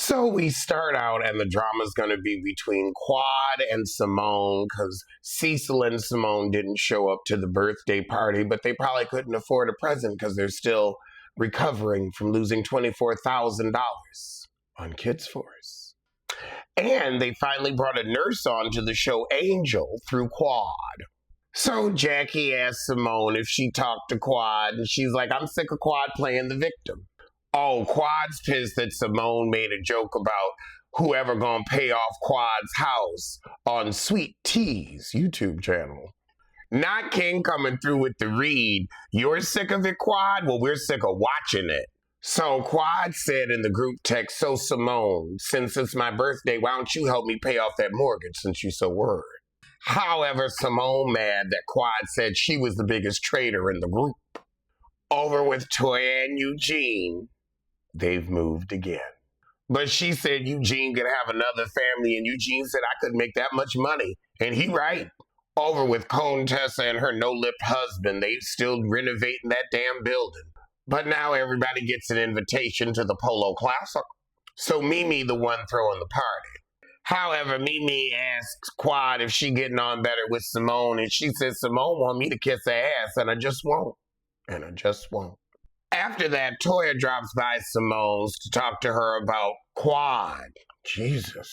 So we start out, and the drama's going to be between Quad and Simone because Cecil and Simone didn't show up to the birthday party, but they probably couldn't afford a present because they're still recovering from losing $24,000 on Kids Force. And they finally brought a nurse on to the show Angel through Quad. So Jackie asked Simone if she talked to Quad, and she's like, I'm sick of Quad playing the victim. Oh, Quad's pissed that Simone made a joke about whoever gonna pay off Quad's house on Sweet T's YouTube channel. Not King coming through with the read. You're sick of it, Quad? Well, we're sick of watching it. So Quad said in the group text, so Simone, since it's my birthday, why don't you help me pay off that mortgage since you're so worried? However, Simone mad that Quad said she was the biggest traitor in the group. Over with Toya and Eugene. They've moved again. But she said Eugene could have another family, and Eugene said I couldn't make that much money. And he right. Over with Contessa and her no-lipped husband. They still renovating that damn building. But now everybody gets an invitation to the Polo Classic. So Mimi the one throwing the party. However, Mimi asks Quad if she getting on better with Simone, and she says Simone want me to kiss her ass, and I just won't. And I just won't. After that, Toya drops by Simone's to talk to her about Quad. Jesus.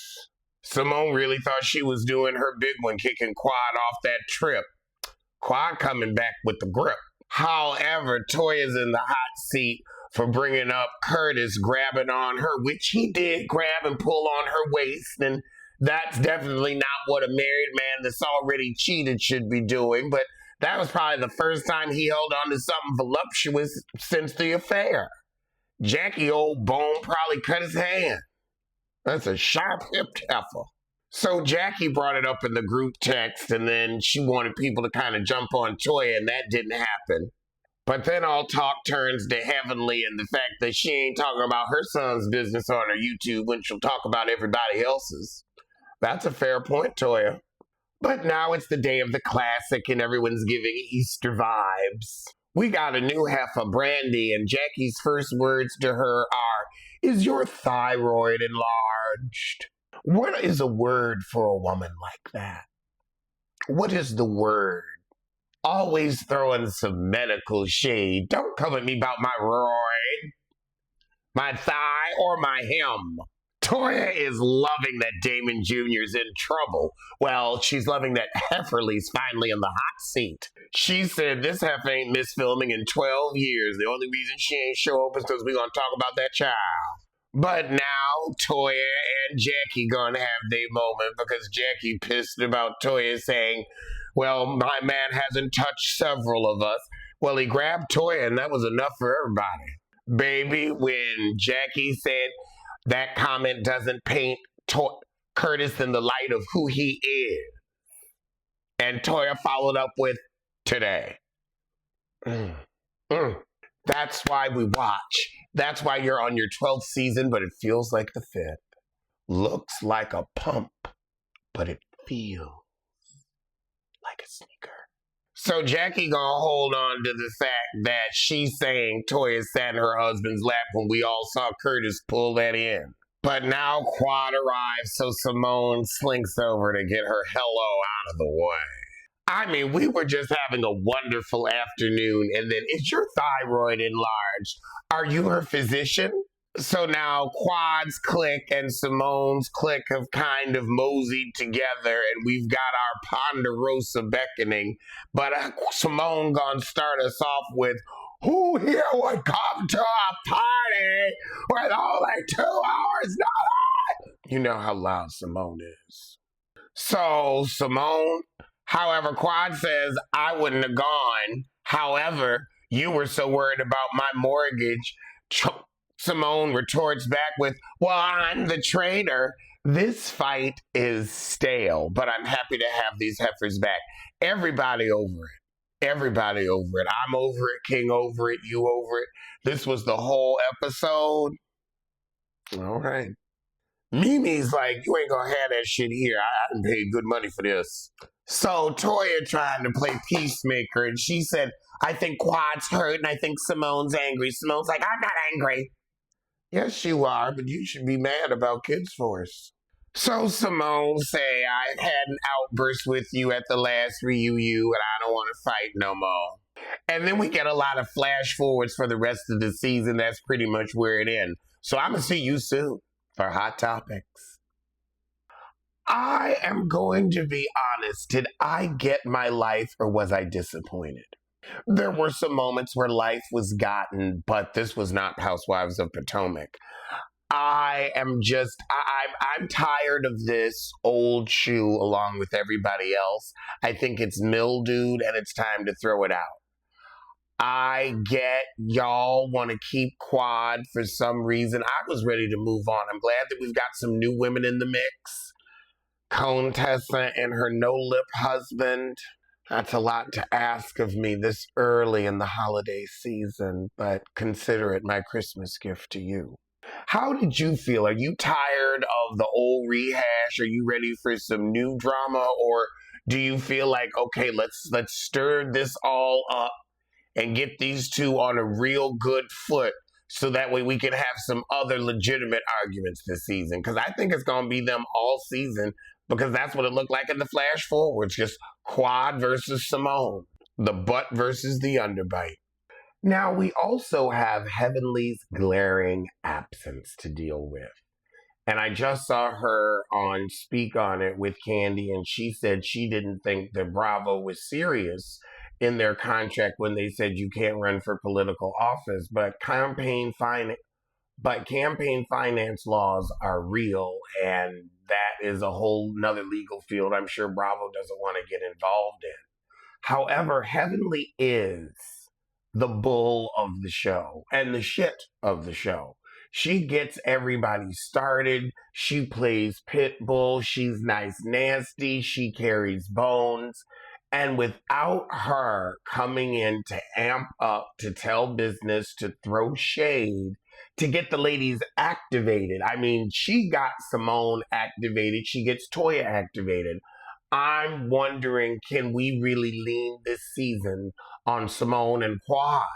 Simone really thought she was doing her big one, kicking Quad off that trip. Quad coming back with the grip. However, Toya's in the hot seat for bringing up Curtis grabbing on her, which he did grab and pull on her waist, and that's definitely not what a married man that's already cheated should be doing, but that was probably the first time he held on to something voluptuous since the affair. Jackie old Bone probably cut his hand. That's a sharp-hipped heifer. So Jackie brought it up in the group text, and then she wanted people to kind of jump on Toya, and that didn't happen. But then all talk turns to Heavenly and the fact that she ain't talking about her son's business on her YouTube when she'll talk about everybody else's. That's a fair point, Toya. But now it's the day of the classic and everyone's giving Easter vibes. We got a new heifer, Brandy, and Jackie's first words to her are, is your thyroid enlarged? What is a word for a woman like that? What is the word? Always throwing some medical shade. Don't come at me about my roid, my thigh, or my hem. Toya is loving that Damon Jr.'s in trouble. Well, she's loving that Hefferly's finally in the hot seat. She said this heifer ain't missed filming in 12 years. The only reason she ain't show up is because we're going to talk about that child. But now Toya and Jackie gonna have their moment because Jackie pissed about Toya saying, well, my man hasn't touched several of us. Well, he grabbed Toya and that was enough for everybody. Baby, when Jackie said that comment doesn't paint Curtis in the light of who he is. And Toya followed up with, today. That's why we watch. That's why you're on your 12th season, but it feels like the 5th. Looks like a pump, but it feels like a sneaker. So Jackie gonna hold on to the fact that she's saying Toya sat in her husband's lap when we all saw Curtis pull that in. But now Quad arrives, so Simone slinks over to get her hello out of the way. I mean, we were just having a wonderful afternoon, and then, is your thyroid enlarged? Are you her physician? So now Quad's clique and Simone's clique have kind of moseyed together, and we've got our Ponderosa beckoning. But Simone gonna start us off with, who here would come to a party with only 2 hours notice? You know how loud Simone is. So Simone, however, Quad says, I wouldn't have gone. However, you were so worried about my mortgage. Simone retorts back with, well, I'm the traitor. This fight is stale, but I'm happy to have these heifers back. Everybody over it. Everybody over it. I'm over it. King over it. You over it. This was the whole episode. All right. Mimi's like, you ain't gonna have that shit here. I done paid good money for this. So Toya trying to play peacemaker, and she said, I think Quad's hurt, and I think Simone's angry. Simone's like, I'm not angry. Yes, you are, but you should be mad about Kids Force. So Simone say I had an outburst with you at the last reunion and I don't want to fight no more. And then we get a lot of flash forwards for the rest of the season. That's pretty much where it ends. So I'm gonna see you soon for Hot Topics. I am going to be honest. Did I get my life or was I disappointed? There were some moments where life was gotten, but this was not Housewives of Potomac. I'm tired of this old shoe along with everybody else. I think it's mildewed and it's time to throw it out. I get y'all want to keep Quad for some reason. I was ready to move on. I'm glad that we've got some new women in the mix. Contessa and her no-lip husband. That's a lot to ask of me this early in the holiday season, but consider it my Christmas gift to you. How did you feel? Are you tired of the old rehash? Are you ready for some new drama, or do you feel like, okay, let's stir this all up and get these two on a real good foot so that way we can have some other legitimate arguments this season? Because I think it's going to be them all season, because that's what it looked like in the flash forwards, just Quad versus Simone, the butt versus the underbite. Now, we also have Heavenly's glaring absence to deal with. And I just saw her on Speak On It with Candy, and she said she didn't think that Bravo was serious in their contract when they said you can't run for political office. Campaign finance laws are real, and that is a whole nother legal field I'm sure Bravo doesn't want to get involved in. However, Heavenly is the bull of the show and the shit of the show. She gets everybody started. She plays pit bull. She's nice, nasty. She carries bones. And without her coming in to amp up, to tell business, to throw shade, to get the ladies activated. I mean, she got Simone activated. She gets Toya activated. I'm wondering, can we really lean this season on Simone and Quad?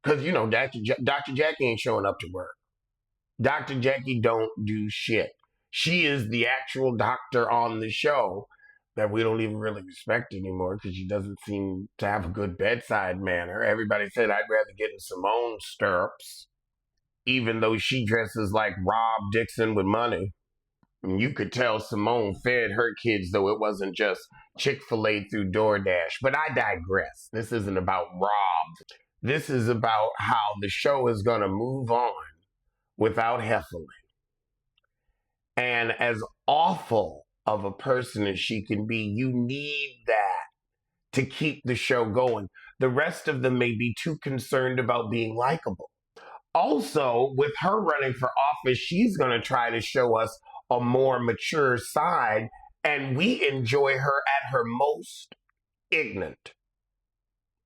Because, you know, Dr. Jackie ain't showing up to work. Dr. Jackie don't do shit. She is the actual doctor on the show that we don't even really respect anymore because she doesn't seem to have a good bedside manner. Everybody said I'd rather get in Simone's stirrups, even though she dresses like Rob Dixon with money. And you could tell Simone fed her kids, though it wasn't just Chick-fil-A through DoorDash. But I digress. This isn't about Rob. This is about how the show is going to move on without Heffelin. And as awful of a person as she can be, you need that to keep the show going. The rest of them may be too concerned about being likable. Also, with her running for office, she's going to try to show us a more mature side, and we enjoy her at her most ignorant.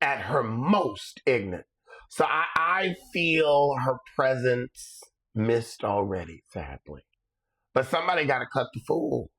At her most ignorant. So I feel her presence missed already, sadly. But somebody got to cut the fool.